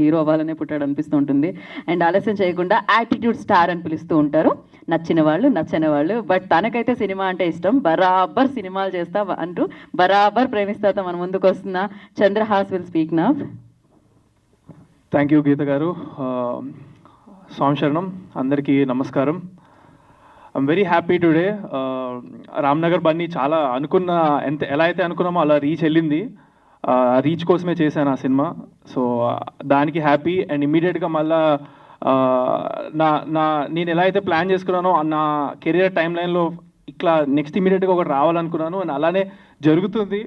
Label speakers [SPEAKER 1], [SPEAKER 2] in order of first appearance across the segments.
[SPEAKER 1] Hero అవ్వాలనే పుట్టాడు అనిపిస్తూ ఉంటుంది. అండ్ ఆలస్యం చేయకుండా యాటిట్యూడ్ స్టార్ అని పిలుస్తూ ఉంటారు, నచ్చిన వాళ్ళు నచ్చని వాళ్ళు. బట్ తనకైతే సినిమా అంటే ఇష్టం, బరాబర్ సినిమాలు చేస్తా అంటూ బరాబర్ ప్రేమిస్తాతో మన ముందుకు వస్తున్న Chandrahas will speak now.
[SPEAKER 2] Thank you Geetha garu. స్వామి శరణం, అందరికీ నమస్కారం. I'm very happy today. Ramnagar Bunny చాలా ఎలా అయితే అనుకున్నామో అలా రీచ్ వెళ్ళింది. రీచ్ కోసమే చేశాను ఆ సినిమా. సో దానికి హ్యాపీ. అండ్ ఇమ్మీడియట్గా మళ్ళా నేను ఎలా అయితే ప్లాన్ చేసుకున్నానో నా కెరియర్ టైం లైన్లో ఇట్లా నెక్స్ట్ ఇమ్మీడియట్గా ఒకటి రావాలనుకున్నాను. అండ్ అలానే జరుగుతుంది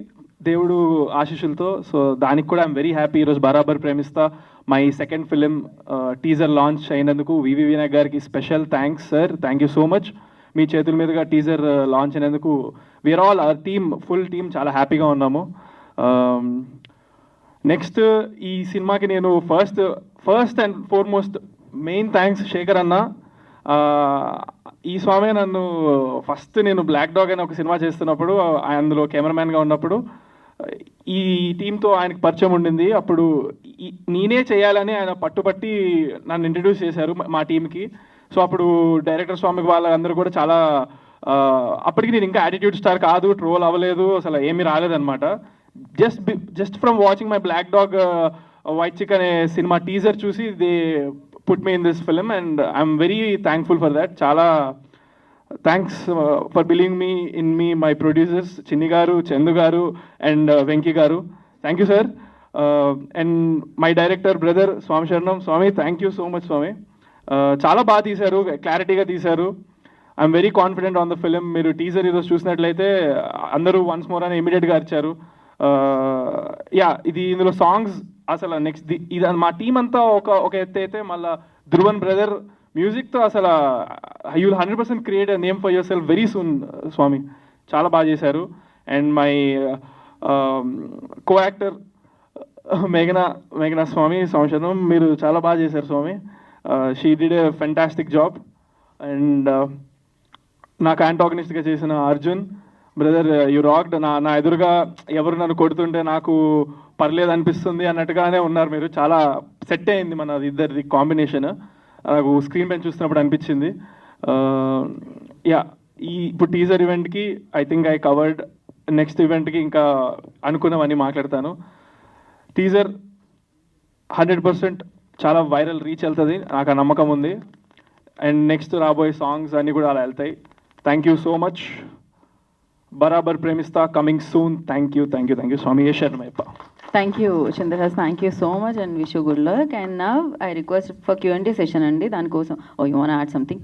[SPEAKER 2] దేవుడు ఆశీస్సులతో. సో దానికి కూడా ఐఎమ్ వెరీ హ్యాపీ. ఈరోజు Barabar Premistha my second film teaser launch అయినందుకు వివి వినాయక్ గారికి special thanks sir. Thank you so much. మీ చేతుల మీదుగా టీజర్ లాంచ్ అయినందుకు we are all our team, full team చాలా హ్యాపీగా ఉన్నాము. నెక్స్ట్ ఈ సినిమాకి నేను first and foremost main thanks Shekhar అన్న. ఈ స్వామి నన్ను ఫస్ట్ నేను బ్లాక్ డాగ్ అనే ఒక సినిమా చేస్తున్నప్పుడు అందులో కెమెరామ్యాన్గా ఉన్నప్పుడు ఈ టీంతో ఆయనకు పరిచయం ఉండింది. అప్పుడు నేనే చేయాలని ఆయన పట్టుబట్టి నన్ను ఇంట్రడ్యూస్ చేశారు మా టీంకి. సో అప్పుడు డైరెక్టర్ స్వామికి వాళ్ళందరూ కూడా చాలా అప్పటికి నేను ఇంకా యాటిట్యూడ్ స్టార్ కాదు, ట్రోల్ అవ్వలేదు, అసలు ఏమీ రాలేదన్నమాట. Just from watching my black dog white chick అనే సినిమా టీజర్ చూసి they put me in this film and I'm very thankful for that. చాలా thanks for believing me my producers Chinni garu, Chandu garu and Venky garu. Thank you sir. And my director brother స్వామి శరణం. స్వామి thank you so much స్వామి. చాలా బాగా తీశారు, క్లారిటీగా తీశారు. I'm very confident on the film. మీరు టీజర్ ఈరోజు చూసినట్లయితే అందరూ వన్స్ మోర్ అని ఇమీడియట్గా అరిచారు. ఇందులో సాంగ్స్ అసలు నెక్స్ట్ ఇది మా టీం అంతా ఒక ఎత్తు అయితే మళ్ళీ ధ్రువన్ బ్రదర్ మ్యూజిక్తో అసలు you will 100% create a name for yourself very soon స్వామి. చాలా బాగా చేశారు. అండ్ మై కో యాక్టర్ మేఘనా స్వామి సంవత్సరం మీరు చాలా బాగా చేశారు స్వామి. She did a fantastic job. And నాకు యాంటాగనిస్ట్గా చేసిన అర్జున్ బ్రదర్ యు రాక్డ్. నా ఎదురుగా ఎవరు నన్ను కొడుతుంటే నాకు పర్లేదు అనిపిస్తుంది అన్నట్టుగానే ఉన్నారు మీరు. చాలా సెట్ అయింది మన ఇద్దరిది కాంబినేషన్. నాకు స్క్రీన్ పైన చూస్తున్నప్పుడు అనిపించింది. ఇప్పుడు టీజర్ ఈవెంట్కి I think I covered. Next ఈవెంట్కి ఇంకా అనుకున్నవన్నీ మాట్లాడతాను. టీజర్ 100% చాలా వైరల్ రీచ్ వెళ్తుంది, నాకు ఆ నమ్మకం ఉంది. అండ్ నెక్స్ట్ రాబోయే సాంగ్స్ అన్నీ కూడా అలా వెళ్తాయి. Thank you so much. బరాబర్ ప్రేమిస్తా కమింగ్ సూన్. థ్యాంక్ యూ స్వామి శరణమయ్యప్ప.
[SPEAKER 1] Thank you Chandrahas, thank you so much and wish you good luck. And now I request for Q&A session అండి. దానికోసం యూ వాంట్ యాడ్ సంథింగ్?